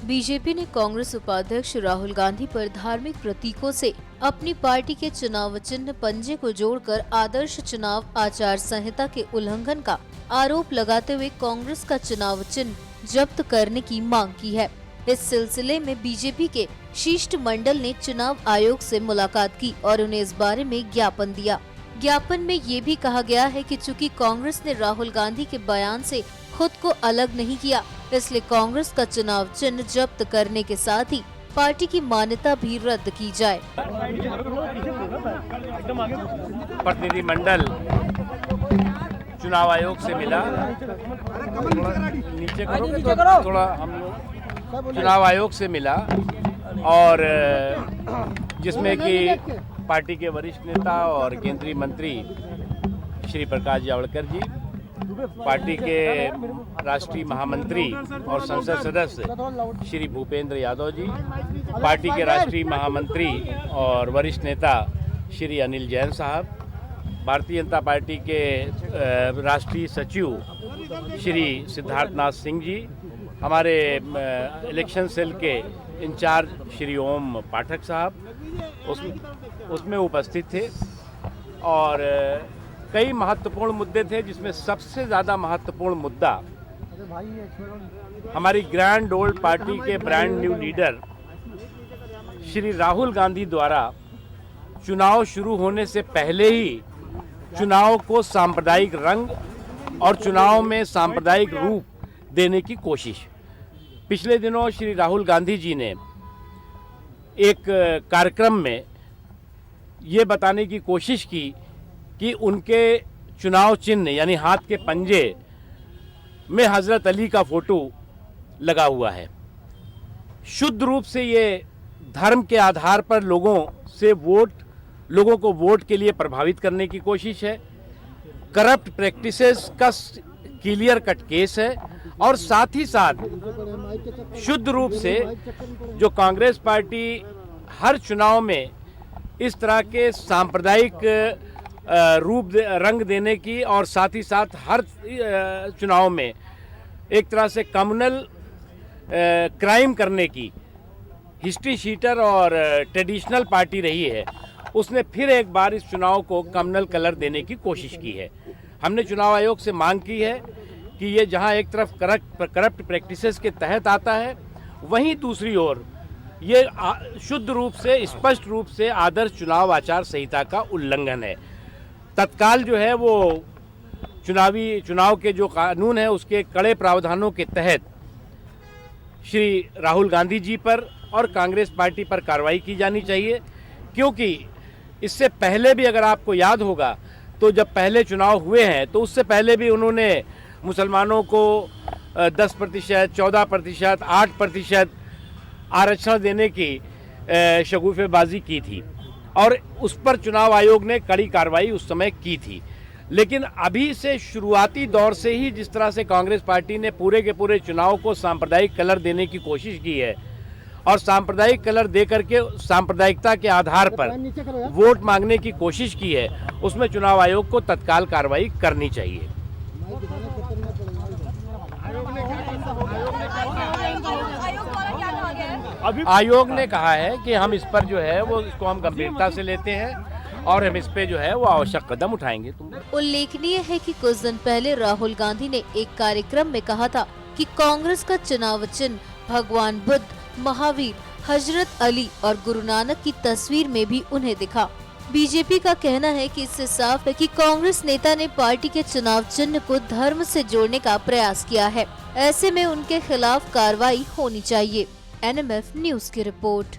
BJP ने कांग्रेस उपाध्यक्ष राहुल गांधी पर धार्मिक प्रतीकों से अपनी पार्टी के चुनाव चिन्ह पंजे को जोड़कर आदर्श चुनाव आचार संहिता के उल्लंघन का आरोप लगाते हुए कांग्रेस का चुनाव चिन्ह जब्त करने की मांग की है। इस सिलसिले में बीजेपी के शिष्टमंडल ने चुनाव आयोग से मुलाकात की और उन्हें इस बारे में ज्ञापन दिया। ज्ञापन में ये भी कहा गया है कि चूंकि कांग्रेस ने राहुल गांधी के बयान से खुद को अलग नहीं किया, इसलिए कांग्रेस का चुनाव चिन्ह जब्त करने के साथ ही पार्टी की मान्यता भी रद्द की जाए। प्रतिनिधिमंडल चुनाव आयोग से मिला, नीचे करो थोड़ा, हम लोग चुनाव आयोग से मिला और जिसमें कि पार्टी के वरिष्ठ नेता और केंद्रीय मंत्री श्री प्रकाश जावड़ेकर जी, पार्टी के राष्ट्रीय महामंत्री और संसद सदस्य श्री भूपेंद्र यादव जी, पार्टी के राष्ट्रीय महामंत्री और वरिष्ठ नेता श्री अनिल जैन साहब, भारतीय जनता पार्टी के राष्ट्रीय सचिव श्री सिद्धार्थनाथ सिंह जी, हमारे इलेक्शन सेल के इंचार्ज श्री ओम पाठक साहब उसमें उपस्थित थे और कई महत्वपूर्ण मुद्दे थे, जिसमें सबसे ज़्यादा महत्वपूर्ण मुद्दा हमारी ग्रैंड ओल्ड पार्टी के brand new leader Shri Rahul Gandhi द्वारा चुनाव शुरू होने से पहले ही चुनाव को सांप्रदायिक रंग और चुनाव में सांप्रदायिक रूप देने की कोशिश। पिछले दिनों श्री राहुल गांधी जी ने एक कार्यक्रम में ये बताने की कोशिश की कि उनके चुनाव चिन्ह यानी हाथ के पंजे में हजरत अली का फोटो लगा हुआ है। शुद्ध रूप से ये धर्म के आधार पर लोगों को वोट के लिए प्रभावित करने की कोशिश है। करप्ट प्रैक्टिसेस का क्लियर कट केस है और साथ ही साथ शुद्ध रूप से जो कांग्रेस पार्टी हर चुनाव में इस तरह के सांप्रदायिक रंग देने की और साथ ही साथ हर चुनाव में एक तरह से कम्युनल क्राइम करने की हिस्ट्री शीटर और ट्रेडिशनल पार्टी रही है, उसने फिर एक बार इस चुनाव को कम्युनल कलर देने की कोशिश की है। हमने चुनाव आयोग से मांग की है कि ये जहां एक तरफ करप्ट प्रैक्टिसेस के तहत आता है, वहीं दूसरी ओर ये शुद्ध रूप से स्पष्ट रूप से आदर्श चुनाव आचार संहिता का उल्लंघन है। तत्काल जो है वो चुनाव के जो कानून है उसके कड़े प्रावधानों के तहत श्री राहुल गांधी जी पर और कांग्रेस पार्टी पर कार्रवाई की जानी चाहिए, क्योंकि इससे पहले भी अगर आपको याद होगा तो जब पहले चुनाव हुए हैं तो उससे पहले भी उन्होंने मुसलमानों को 10%, 14%, 8% आरक्षण देने की शगुफेबाजी की थी और उस पर चुनाव आयोग ने कड़ी कार्रवाई उस समय की थी। लेकिन अभी से शुरुआती दौर से ही जिस तरह से कांग्रेस पार्टी ने पूरे के पूरे चुनाव को सांप्रदायिक कलर देने की कोशिश की है और सांप्रदायिक कलर दे करके सांप्रदायिकता के आधार पर वोट मांगने की कोशिश की है, उसमें चुनाव आयोग को तत्काल कार्रवाई करनी चाहिए। आयोग ने कहा है कि हम इस पर जो है वो इसको हम गंभीरता से लेते हैं और हम इस पे जो है वो आवश्यक कदम उठाएंगे। उल्लेखनीय है कि कुछ दिन पहले राहुल गांधी ने एक कार्यक्रम में कहा था कि कांग्रेस का चुनाव चिन्ह भगवान बुद्ध, महावीर, हजरत अली और गुरु नानक की तस्वीर में भी उन्हें दिखा। बीजेपी का कहना है कि इससे साफ है कि कांग्रेस नेता ने पार्टी के चुनाव चिन्ह को धर्म से जोड़ने का प्रयास किया है। ऐसे में उनके खिलाफ कार्रवाई होनी चाहिए। NMF न्यूज की रिपोर्ट।